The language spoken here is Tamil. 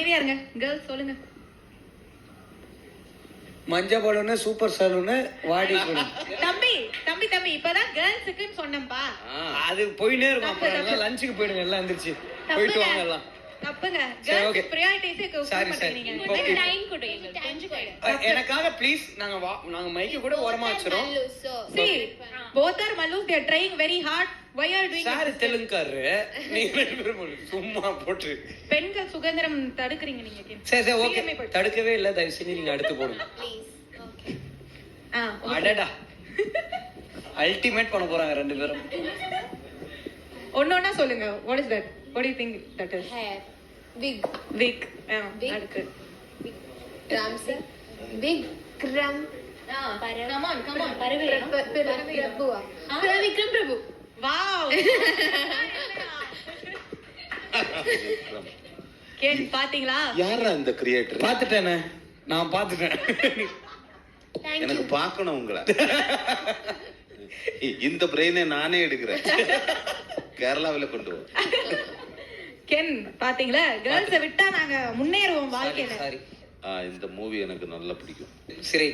அமைதியா இருங்க. கேர்ள்ஸ் சொல்லுங்க. மஞ்ச பலூனு, சூப்பர் சலூனு, வாடி தம்பி தம்பி தம்பி இப்பதான் கேர்ள்ஸுக்குன்னு சொன்னேன்பா. அது போயினே இருக்கும். அப்புறம் லஞ்சுக்கு போயிடுங்க, எல்லாம் எந்திரிச்சு போயிட்டு வாங்க எல்லாம். தப்புங்க. சரி, okay. Girls priorities sorry sorry. Time கொடுங்க. எனக்காக ப்ளீஸ் நாங்க மைக்க கூட ஓரமா வச்சிரோம். See, both are Malus. They are trying very hard. Why are you doing sir this? தெலுங்குக்காரரு, நீங்க ரெண்டு பேரும் சும்மா போட்டு பெண்கள் சுதந்திரம் தடுக்குறீங்க நீங்க. சரி சரி ஓகே, தடுக்கவே இல்ல. தயவு செஞ்சு நீங்க அடுத்து போடுங்க. அடடா, அல்டிமேட் பண்ண போறாங்க ரெண்டு பேரும். ஒன்னொன்னா சொல்லுங்க. What is that? What do you think that is? Hair. Wig. Wig. Wig. அடுத்து. Ramsar. Vikram. Come on. Prabhu. Vikram Prabhu. Wow. Can பாத்தீங்களா? யாரா இந்த கிரியேட்டர்? பாத்துட்டேனே, நான் பாத்துட்டேன். எனக்கு பார்க்கணும் உங்களை. இந்த பிரெயினை நானே எடுக்கிறேன். கேரளாவில கொண்டு வா. கேன் பாத்தீங்களா? கேர்ள்ஸை விட்டா நாங்க முன்னேறுவோம் வாழ்க்கையில. சாரி. இந்த மூவி எனக்கு நல்லா பிடிக்கும். சரி,